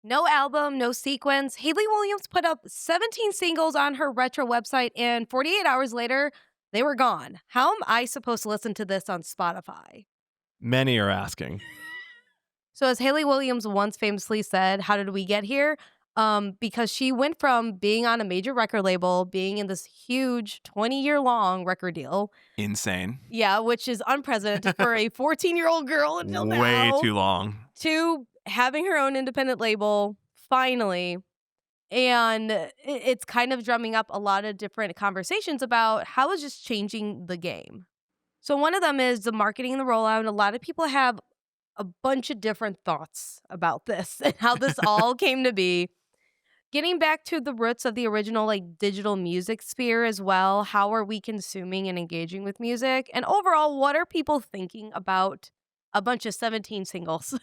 No album, no sequence. Hayley Williams put up 17 singles on her retro website, and 48 hours later, they were gone. How am I supposed to listen to this on Spotify? Many are asking. So as Hayley Williams once famously said, how did we get here? Because she went from being on a major record label, being in this huge 20-year-long record deal. Insane. Yeah, which is unprecedented for a 14-year-old girl until now. Way too long. To having her own independent label, finally. And it's kind of drumming up a lot of different conversations about how it's just changing the game. So one of them is the marketing and the rollout. And a lot of people have a bunch of different thoughts about this and how this all came to be. Getting back to the roots of the original digital music sphere as well. How are we consuming and engaging with music? And overall, what are people thinking about a bunch of 17 singles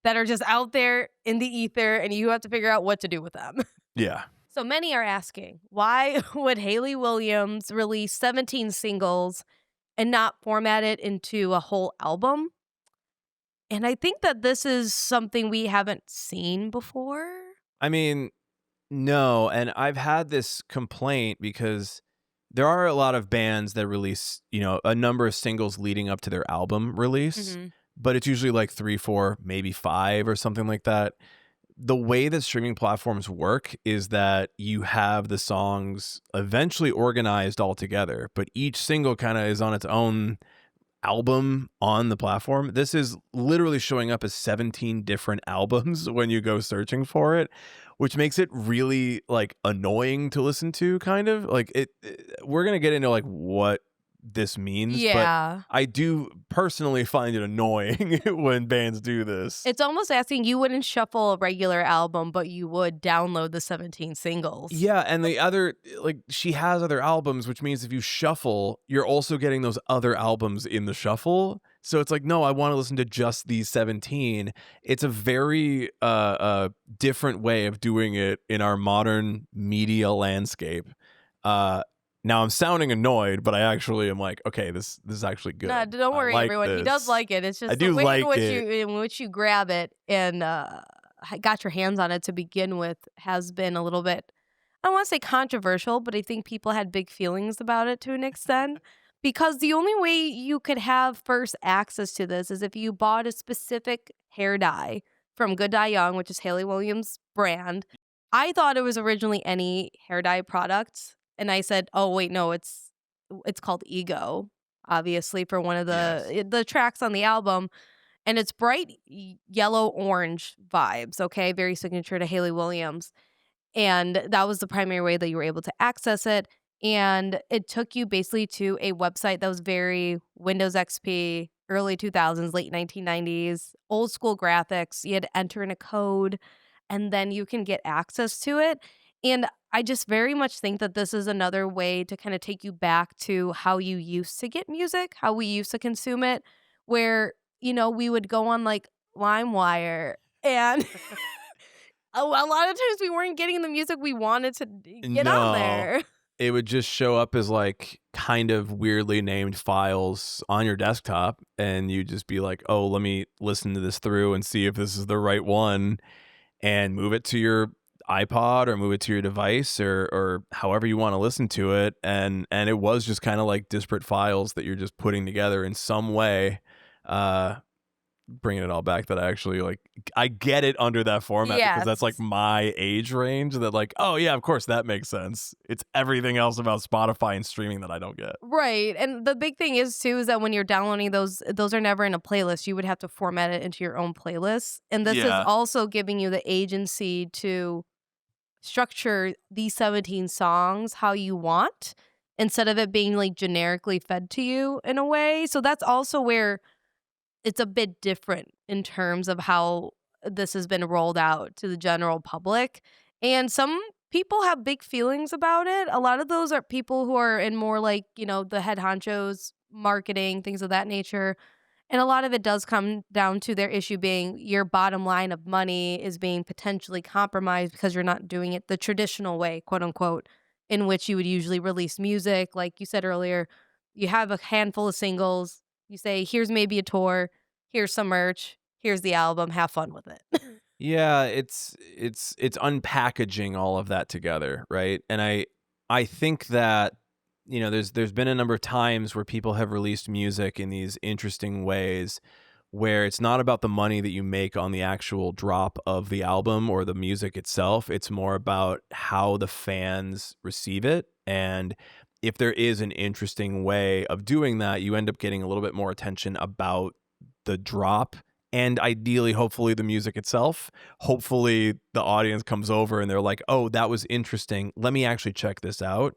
that are just out there in the ether and you have to figure out what to do with them? Yeah. So many are asking, why would Hayley Williams release 17 singles and not format it into a whole album? And I think that this is something we haven't seen before. I mean, no, and I've had this complaint because there are a lot of bands that release, a number of singles leading up to their album release, but it's usually like 3, 4, maybe 5 or something like that. The way that streaming platforms work is that you have the songs eventually organized all together, but each single kind of is on its own album on the platform. This is literally showing up as 17 different albums when you go searching for it, which makes it really annoying to listen to, kind of. We're going to get into what this means, but I do personally find it annoying when bands do this. It's almost asking you wouldn't shuffle a regular album, but you would download the 17 singles. Yeah, and the other, she has other albums, which means if you shuffle, you're also getting those other albums in the shuffle. So it's no, I want to listen to just these 17. It's a very different way of doing it in our modern media landscape. Now I'm sounding annoyed, but I actually am okay, this is actually good. No, don't worry, everyone. He does like it. It's just the way in which you grab it and got your hands on it to begin with has been a little bit, I don't want to say controversial, but I think people had big feelings about it to an extent. Because the only way you could have first access to this is if you bought a specific hair dye from Good Dye Young, which is Hayley Williams' brand. I thought it was originally any hair dye product. And I said, oh, wait, no, it's called Ego, obviously, for one of the tracks on the album. And it's bright yellow-orange vibes, okay? Very signature to Hayley Williams. And that was the primary way that you were able to access it. And it took you basically to a website that was very Windows XP, early 2000s, late 1990s, old school graphics. You had to enter in a code, and then you can get access to it. And I just very much think that this is another way to kind of take you back to how you used to get music, how we used to consume it, where, we would go on LimeWire and a lot of times we weren't getting the music we wanted to get on there. It would just show up as kind of weirdly named files on your desktop, and you'd just be oh, let me listen to this through and see if this is the right one, and move it to your iPod or move it to your device or however you want to listen to it. And it was just kind of disparate files that you're just putting together in some way, bringing it all back that I actually I get it under that format because that's my age range that oh yeah, of course that makes sense. It's everything else about Spotify and streaming that I don't get. Right. And the big thing is too, is that when you're downloading those are never in a playlist. You would have to format it into your own playlist. And this is also giving you the agency to structure these 17 songs how you want instead of it being generically fed to you in a way. So that's also where it's a bit different in terms of how this has been rolled out to the general public. And some people have big feelings about it. A lot of those are people who are in more the head honchos, marketing, things of that nature. And a lot of it does come down to their issue being your bottom line of money is being potentially compromised because you're not doing it the traditional way, quote unquote, in which you would usually release music. Like you said earlier, you have a handful of singles. You say, here's maybe a tour, here's some merch, here's the album, have fun with it. Yeah, it's unpackaging all of that together, right? And I think that there's been a number of times where people have released music in these interesting ways where it's not about the money that you make on the actual drop of the album or the music itself. It's more about how the fans receive it. And if there is an interesting way of doing that, you end up getting a little bit more attention about the drop and ideally, hopefully, the music itself. Hopefully, the audience comes over and they're like, oh, that was interesting. Let me actually check this out.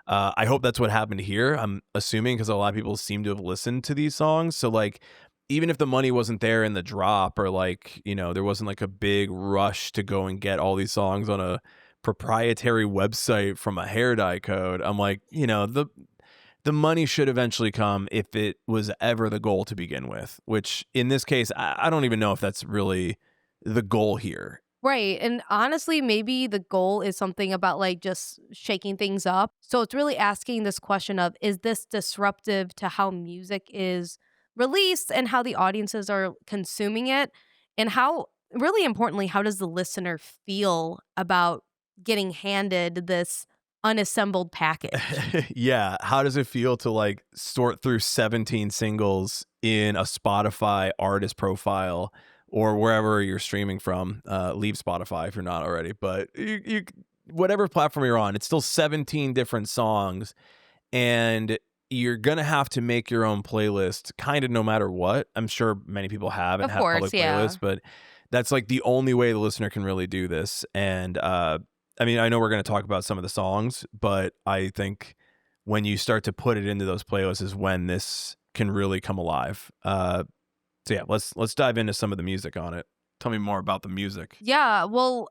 I hope that's what happened here. I'm assuming because a lot of people seem to have listened to these songs. So, like, even if the money wasn't there in the drop or, like, there wasn't like a big rush to go and get all these songs on a proprietary website from a hair dye code, I'm like, the money should eventually come if it was ever the goal to begin with, which in this case, I don't even know if that's really the goal here. Right. And honestly, maybe the goal is something about like just shaking things up. So it's really asking this question of, is this disruptive to how music is released and how the audiences are consuming it? And how, really importantly, how does the listener feel about getting handed this unassembled package? Yeah. How does it feel to like sort through 17 singles in a Spotify artist profile or wherever you're streaming from? Leave Spotify if you're not already, but you whatever platform you're on, it's still 17 different songs, and you're gonna have to make your own playlist kind of no matter what. I'm sure many people have and Of have course, public yeah. playlists, but that's like the only way the listener can really do this. And I mean, I know we're going to talk about some of the songs, but I think when you start to put it into those playlists is when this can really come alive. So yeah, let's dive into some of the music on it. Tell me more about the music. Yeah, well,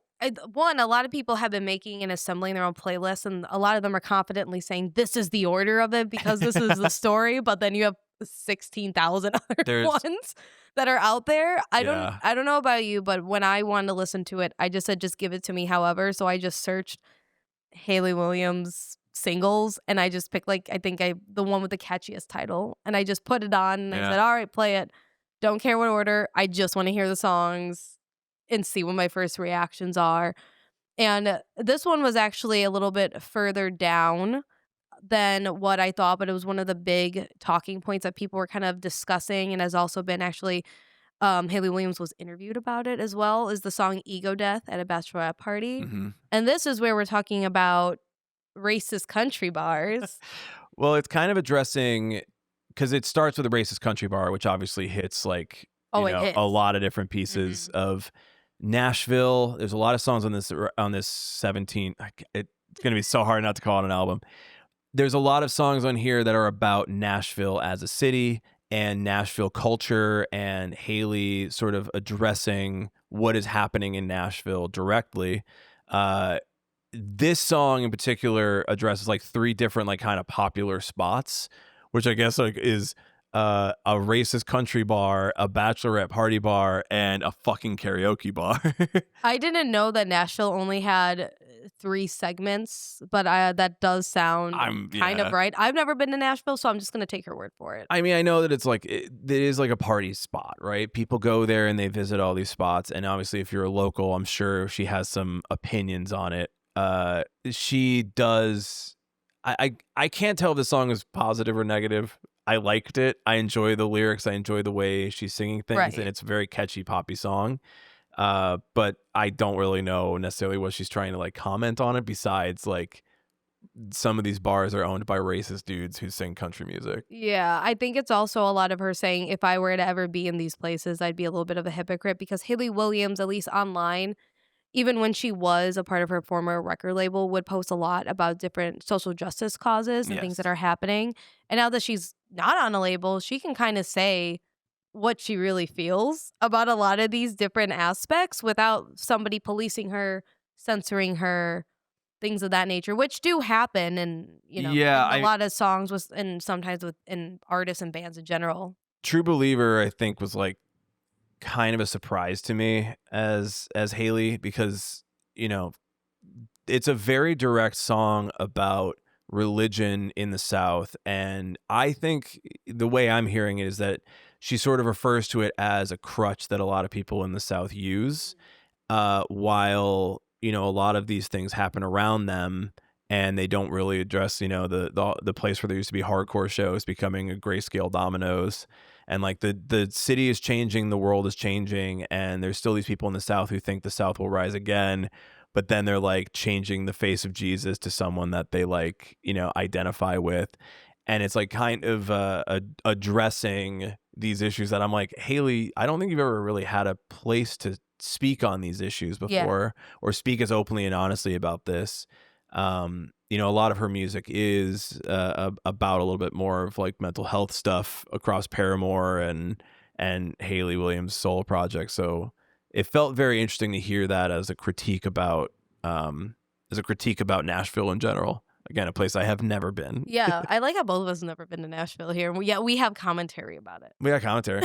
one, a lot of people have been making and assembling their own playlists, and a lot of them are confidently saying this is the order of it because this is the story. But then you have 16,000 other ones that are out there. I don't know about you, but when I wanted to listen to it, I just said just give it to me. However, so I just searched Hayley Williams singles, and I just picked the one with the catchiest title, and I just put it on, and I said, all right, play it. Don't care what order. I just want to hear the songs and see what my first reactions are. And this one was actually a little bit further down than what I thought, but it was one of the big talking points that people were kind of discussing, and has also been actually Hayley Williams was interviewed about it as well, is the song Ego Death at a Bachelorette Party. Mm-hmm. And this is where we're talking about racist country bars. Well, it's kind of addressing, because it starts with a racist country bar, which obviously hits like a lot of different pieces of Nashville. There's a lot of songs on this 17. It's going to be so hard not to call it an album. There's a lot of songs on here that are about Nashville as a city and Nashville culture, and Hayley sort of addressing what is happening in Nashville directly. This song in particular addresses like 3 different like kind of popular spots, which I guess like is a racist country bar, a bachelorette party bar, and a fucking karaoke bar. I didn't know that Nashville only had 3 segments, but that does sound kind of right. I've never been to Nashville, so I'm just going to take her word for it. I mean, I know that it's like, it is like a party spot, right? People go there and they visit all these spots. And obviously, if you're a local, I'm sure she has some opinions on it. She does. I can't tell if the song is positive or negative. I liked it. I enjoy the lyrics. I enjoy the way she's singing things, and it's a very catchy poppy song. But I don't really know necessarily what she's trying to like comment on it, besides like some of these bars are owned by racist dudes who sing country music. Yeah, I think it's also a lot of her saying, if I were to ever be in these places, I'd be a little bit of a hypocrite, because Hayley Williams, at least online, even when she was a part of her former record label, would post a lot about different social justice causes and things that are happening. And now that she's not on a label, she can kind of say what she really feels about a lot of these different aspects without somebody policing her, censoring her, things of that nature, which do happen. And, in a lot of songs and sometimes in artists and bands in general. True Believer, I think, was like kind of a surprise to me as Hayley, because it's a very direct song about religion in the South, and I think the way I'm hearing it is that she sort of refers to it as a crutch that a lot of people in the South use, while, you know, a lot of these things happen around them and they don't really address, you know, the place where there used to be hardcore shows becoming a grayscale dominoes. And like the city is changing, the world is changing, and there's still these people in the South who think the South will rise again. But then they're like changing the face of Jesus to someone that they like, you know, identify with. And it's like kind of addressing these issues that I'm like, Hayley, I don't think you've ever really had a place to speak on these issues before, or speak as openly and honestly about this. You know, a lot of her music is about a little bit more of like mental health stuff across Paramore and Hayley Williams' solo project. So it felt very interesting to hear that as a critique about Nashville in general. Again, a place I have never been. Yeah, I like how both of us have never been to Nashville here. We have commentary about it. We got commentary.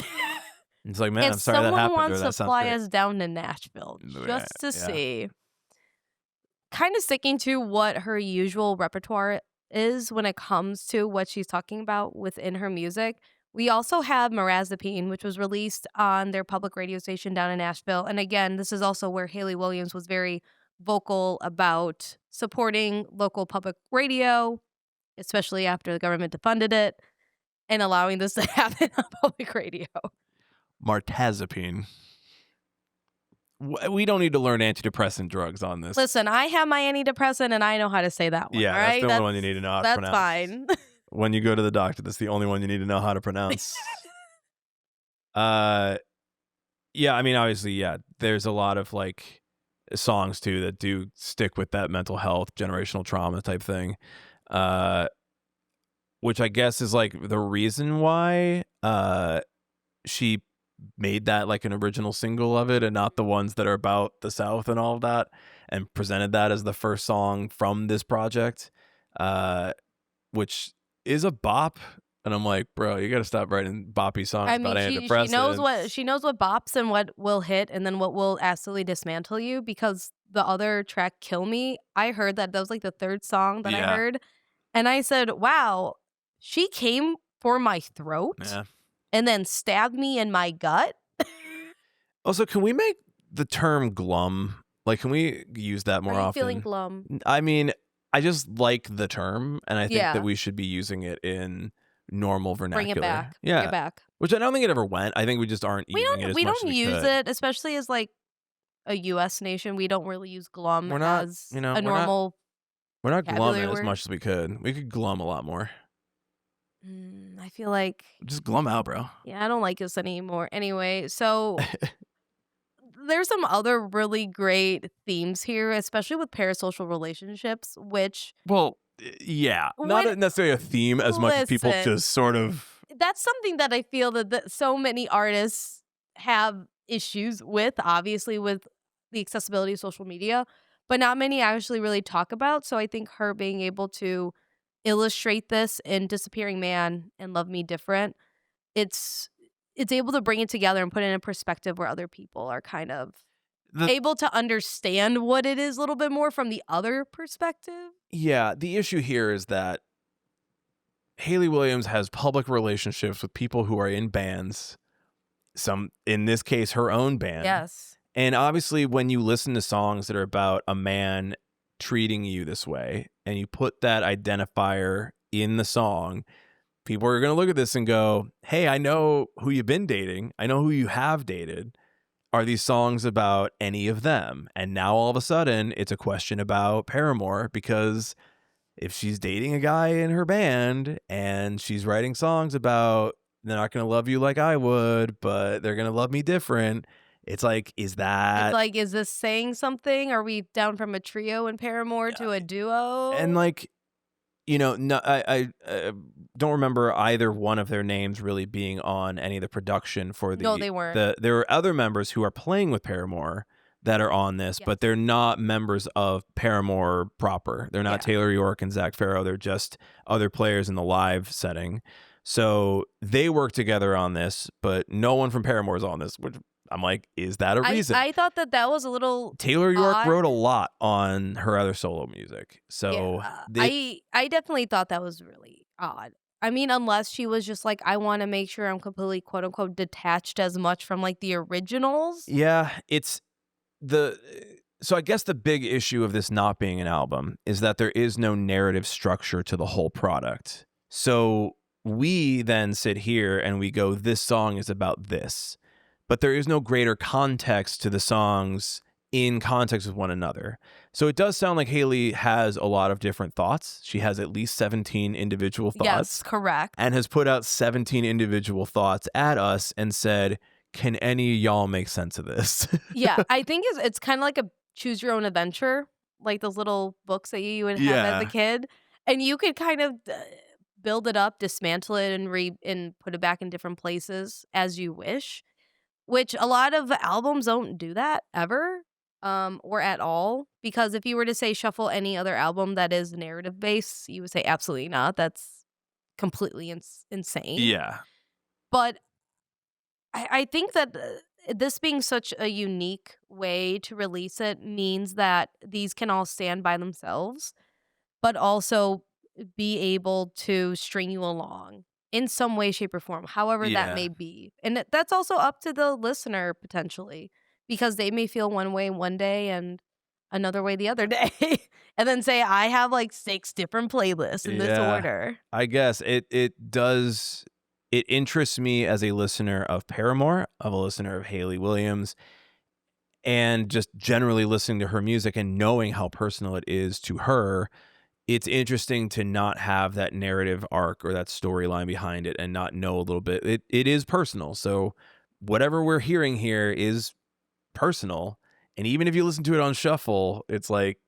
It's like, man, I'm sorry that happened. Someone wants to fly us down to Nashville just to see. Kind of sticking to what her usual repertoire is when it comes to what she's talking about within her music. We also have Mirtazapine, which was released on their public radio station down in Nashville. And again, this is also where Hayley Williams was very vocal about supporting local public radio, especially after the government defunded it, and allowing this to happen on public radio. Mirtazapine. We don't need to learn antidepressant drugs on this. Listen, I have my antidepressant and I know how to say that one. Yeah, all right? That's the only one you need to know how to pronounce. That's fine. When you go to the doctor, that's the only one you need to know how to pronounce. Yeah, I mean, obviously, yeah, there's a lot of like songs too that do stick with that mental health, generational trauma type thing, which I guess is like the reason why she made that like an original single of it and not the ones that are about the South and all of that, and presented that as the first song from this project, which is a bop. And I'm like, bro, you got to stop writing boppy songs about antidepressants. She knows what bops and what will hit and then what will absolutely dismantle you, because the other track, Kill Me, I heard that was like the third song that I heard. And I said, wow, she came for my throat and then stabbed me in my gut. Also, can we make the term glum? Like, can we use that more often? Are you feeling glum? I mean, I just like the term, and I think that we should be using it in normal vernacular. Bring it back. Yeah. Bring it back. Which I don't think it ever went. I think we just aren't using it as much as we don't use could. it, especially as like a U.S. nation. We don't really use glum as a normal. We're not glumming as much as we could. We could glum a lot more. I feel like just glum out, bro. Yeah, I don't like this anymore. Anyway, so there's some other really great themes here, especially with parasocial relationships, which not necessarily a theme as much as people just sort of. That's something that I feel that so many artists have issues with, obviously, with the accessibility of social media, but not many actually really talk about. So I think her being able to illustrate this in Disappearing Man and Love Me Different, it's able to bring it together and put it in a perspective where other people are kind of able to understand what it is a little bit more from the other perspective. Yeah, the issue here is that Hayley Williams has public relationships with people who are in bands, some, in this case, her own band. Yes. And obviously, when you listen to songs that are about a man treating you this way, and you put that identifier in the song, people are going to look at this and go, hey, I know who you've been dating. I know who you have dated. Are these songs about any of them? And now all of a sudden, it's a question about Paramore, because if she's dating a guy in her band and she's writing songs about they're not going to love you like I would, but they're going to love me different, it's like, is this saying something? Are we down from a trio in Paramore to a duo? And like, no, I don't remember either one of their names really being on any of the production for the. No, they weren't. There are other members who are playing with Paramore that are on this, but they're not members of Paramore proper. They're not Taylor York and Zac Farro. They're just other players in the live setting. So they work together on this, but no one from Paramore is on this, which I'm like, is that a reason? I thought that was a little Taylor York odd. Wrote a lot on her other solo music. So I definitely thought that was really odd. I mean, unless she was just like, I want to make sure I'm completely quote unquote detached as much from like the originals. Yeah, So I guess the big issue of this not being an album is that there is no narrative structure to the whole product. So we then sit here and we go, this song is about this, but there is no greater context to the songs in context with one another. So it does sound like Hayley has a lot of different thoughts. She has at least 17 individual thoughts. Yes, correct. And has put out 17 individual thoughts at us and said, can any of y'all make sense of this? Yeah, I think it's kind of like a choose your own adventure, like those little books that you would have as a kid. And you could kind of build it up, dismantle it, and put it back in different places as you wish, which a lot of albums don't do that ever. Or at all, because if you were to say shuffle any other album that is narrative based, you would say absolutely not. That's completely insane. Yeah. But I think that this being such a unique way to release it means that these can all stand by themselves, but also be able to string you along in some way, shape, or form, however that may be. And that's also up to the listener potentially. Because they may feel one way one day and another way the other day. And then say, I have like 6 different playlists in this order. I guess it interests me as a listener of Paramore, of a listener of Hayley Williams, and just generally listening to her music and knowing how personal it is to her. It's interesting to not have that narrative arc or that storyline behind it and not know a little bit. It is personal. So whatever we're hearing here is personal, and even if you listen to it on shuffle, it's like,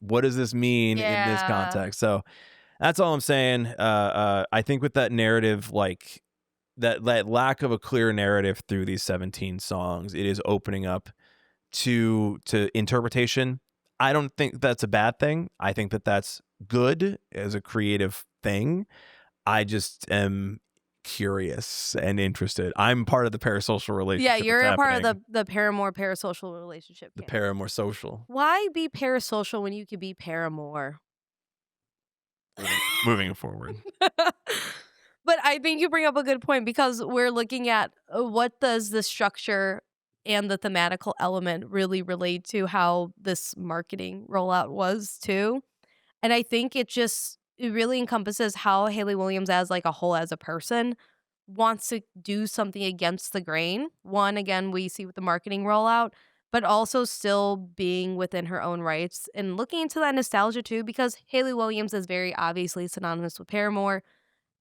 what does this mean in this context? So that's all I'm saying. I think with that narrative, like that lack of a clear narrative through these 17 songs, it is opening up to interpretation. I don't think that's a bad thing. I think that that's good as a creative thing. I just am curious and interested. I'm part of the parasocial relationship. Yeah, you're a part of the Paramore parasocial relationship. The Paramore social. Why be parasocial when you could be Paramore? Moving forward. But I think you bring up a good point, because we're looking at what does the structure and the thematical element really relate to how this marketing rollout was too. And I think it really encompasses how Hayley Williams as like a whole, as a person, wants to do something against the grain. One, again, we see with the marketing rollout, but also still being within her own rights and looking into that nostalgia too, because Hayley Williams is very obviously synonymous with Paramore.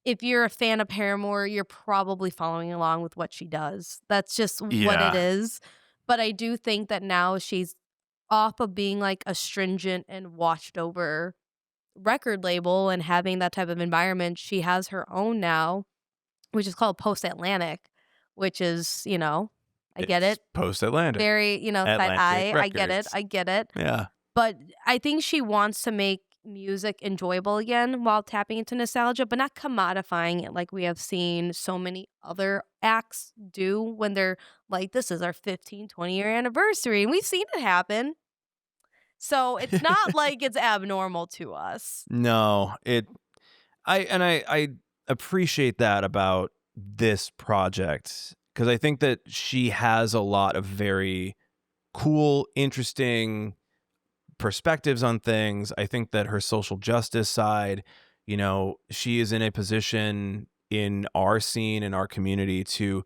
If you're a fan of Paramore, you're probably following along with what she does. That's just what it is. But I do think that now she's off of being like a stringent and watched over record label and having that type of environment. She has her own now, which is called Post-Atlantic, which is, I get it. Post-Atlantic. Very, side eye. I get it. Yeah. But I think she wants to make music enjoyable again while tapping into nostalgia, but not commodifying it like we have seen so many other acts do when they're like, this is our 15, 20-year anniversary. And we've seen it happen. So it's not like it's abnormal to us. No, I appreciate that about this project, because I think that she has a lot of very cool, interesting perspectives on things. I think that her social justice side, she is in a position in our scene, in our community, to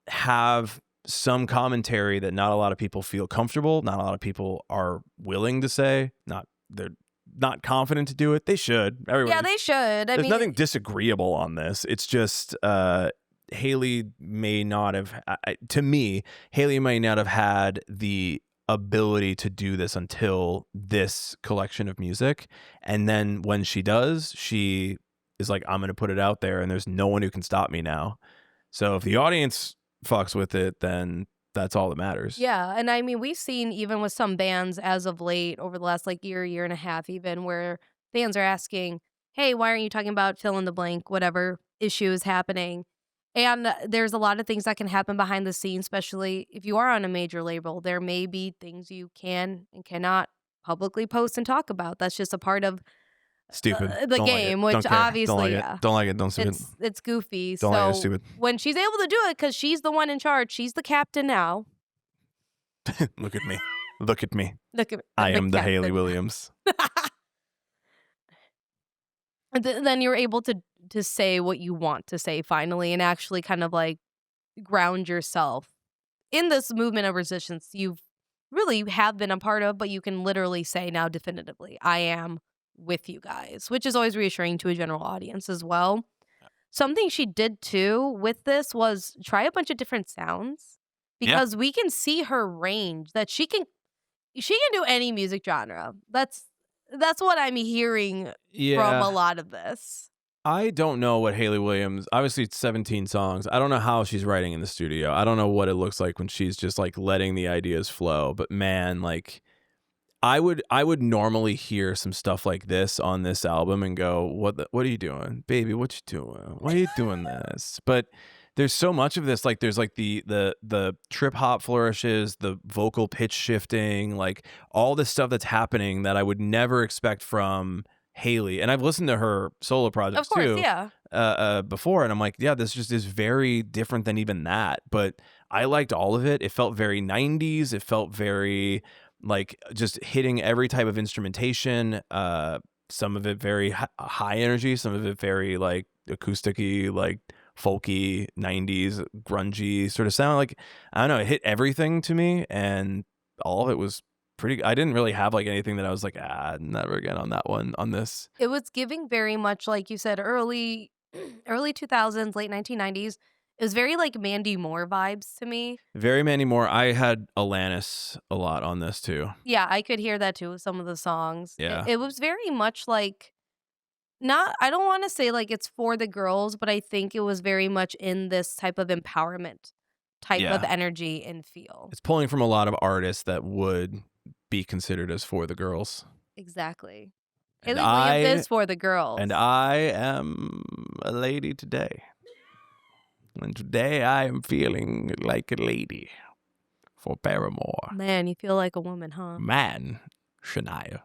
have some commentary that not a lot of people feel comfortable, not a lot of people are willing to say, they're not confident to do it. They should. Yeah, they should. There's nothing disagreeable on this. It's just Hayley may not have, to me, Hayley may not have had the ability to do this until this collection of music. And then when she does, she is like, I'm going to put it out there and there's no one who can stop me now. So if the audience fucks with it, then that's all that matters. Yeah. And I mean, we've seen even with some bands as of late over the last year and a half, even, where fans are asking, hey, why aren't you talking about fill in the blank, whatever issue is happening? And there's a lot of things that can happen behind the scenes, especially if you are on a major label. There may be things you can and cannot publicly post and talk about. That's just a part of the game, which obviously, don't like it. Don't stupid. It's goofy. Don't like it. Stupid. When she's able to do it, because she's the one in charge, she's the captain now. Look at me. Look at me. Look at I am the Hayley Williams. Then you're able to say what you want to say finally and actually kind of like ground yourself in this movement of resistance you've really have been a part of, but you can literally say now definitively, I am with you guys, which is always reassuring to a general audience as well. Something she did too with this was try a bunch of different sounds because we can see her range that she can do any music genre. That's what I'm hearing from a lot of this. I don't know what Hayley Williams, obviously it's 17 songs. I don't know how she's writing in the studio. I don't know what it looks like when she's just like letting the ideas flow. But man, like I would normally hear some stuff like this on this album and go, what are you doing? Baby, what you doing? Why are you doing this? But there's so much of this, like there's like the trip hop flourishes, the vocal pitch shifting, like all this stuff that's happening that I would never expect from Hayley. And I've listened to her solo projects too, before, and I'm like, yeah, this just is very different than even that. But I liked all of it. It felt very 90s. It felt very like just hitting every type of instrumentation. Some of it very high energy, some of it very like acousticy, like folky 90s grungy sort of sound. Like I don't know, it hit everything to me, and all of it was pretty. I didn't really have like anything that I was like, never again on that one. On this, it was giving very much like you said, early 2000s, late 1990s. It was very like Mandy Moore vibes to me. Very Mandy Moore. I had Alanis a lot on this too. Yeah, I could hear that too with some of the songs. Yeah, it was very much like, I don't want to say like it's for the girls, but I think it was very much in this type of empowerment type of energy and feel. It's pulling from a lot of artists that would be considered as for the girls. Exactly. Hayley Williams is for the girls. And I am a lady today. And today I am feeling like a lady for Paramore. Man, you feel like a woman, huh? Man, Shania.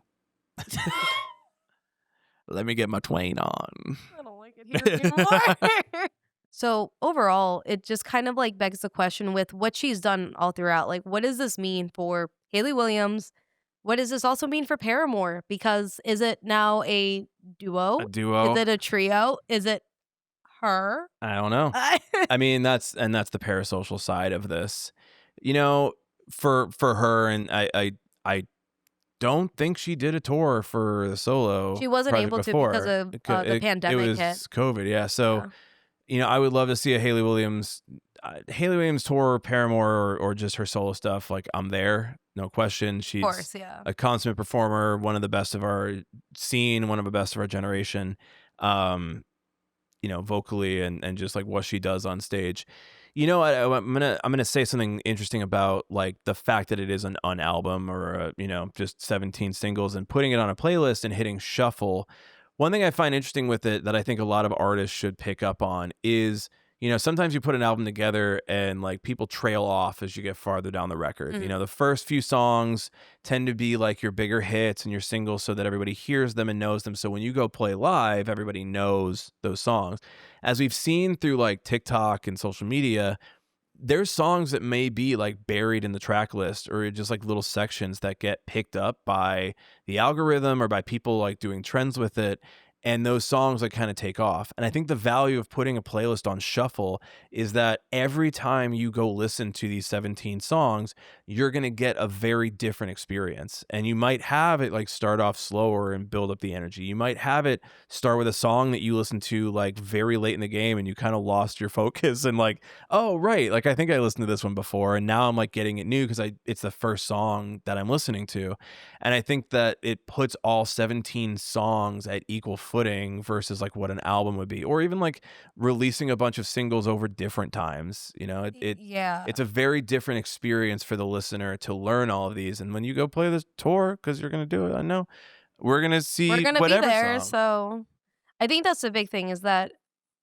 Let me get my twain on. I don't like it here anymore. So overall, it just kind of like begs the question with what she's done all throughout. Like, what does this mean for Hayley Williams? What does this also mean for Paramore? Because is it now a duo? A duo? Is it a trio? Is it her? I don't know. I mean, that's the parasocial side of this. You know, for her, and I don't think she did a tour for the solo. She wasn't able before. To because of the pandemic. It was hit. COVID, yeah. So, you know, I would love to see a Hayley Williams tour, Paramore, or just her solo stuff. Like, I'm there, no question. She's of course, a consummate performer, one of the best of our scene, one of the best of our generation. You know, vocally and just like what she does on stage. You know, I'm gonna say something interesting about like the fact that it is an album or just 17 singles and putting it on a playlist and hitting shuffle. One thing I find interesting with it that I think a lot of artists should pick up on is, you know, sometimes you put an album together and like people trail off as you get farther down the record. Mm-hmm. You know, the first few songs tend to be like your bigger hits and your singles so that everybody hears them and knows them. So when you go play live, everybody knows those songs. As we've seen through like TikTok and social media, there's songs that may be like buried in the track list or just like little sections that get picked up by the algorithm or by people like doing trends with it. And those songs like kind of take off. And I think the value of putting a playlist on shuffle is that every time you go listen to these 17 songs, you're going to get a very different experience. And you might have it like start off slower and build up the energy. You might have it start with a song that you listen to like very late in the game and you kind of lost your focus and like, oh, right. Like I think I listened to this one before and now I'm like getting it new because it's the first song that I'm listening to. And I think that it puts all 17 songs at equal footing versus like what an album would be, or even like releasing a bunch of singles over different times. You know, it's a very different experience for the listener to learn all of these. And when you go play this tour, because you're going to do it, I know we're going to see whatever be there. Song. So I think that's the big thing is that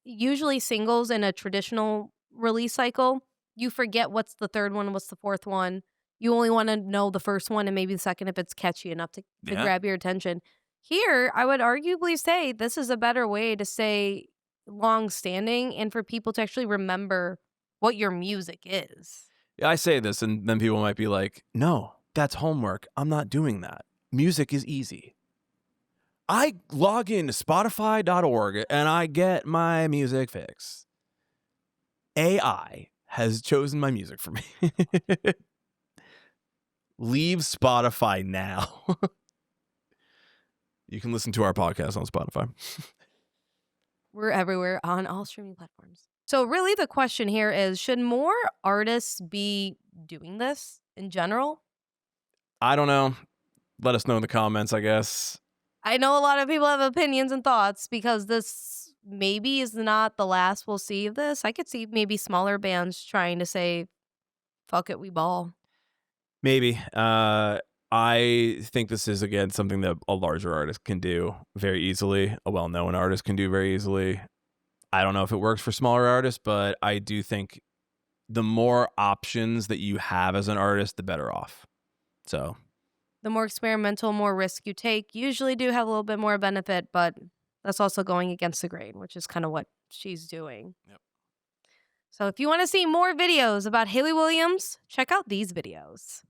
usually singles in a traditional release cycle, you forget what's the third one, what's the fourth one. You only want to know the first one and maybe the second if it's catchy enough to grab your attention. Here, I would arguably say this is a better way to stay long-standing and for people to actually remember what your music is. I say this, and then people might be like, no, that's homework. I'm not doing that. Music is easy. I log into Spotify.org and I get my music fix. AI has chosen my music for me. Leave Spotify now. You can listen to our podcast on Spotify. We're everywhere on all streaming platforms. So really the question here is, should more artists be doing this in general? I don't know. Let us know in the comments, I guess. I know a lot of people have opinions and thoughts because this maybe is not the last we'll see of this. I could see maybe smaller bands trying to say, fuck it, we ball. Maybe. I think this is, again, something that a larger artist can do very easily. A well-known artist can do very easily. I don't know if it works for smaller artists, but I do think the more options that you have as an artist, the better off. So the more experimental, more risk you take, usually do have a little bit more benefit, but that's also going against the grain, which is kind of what she's doing. Yep. So if you want to see more videos about Hayley Williams, check out these videos.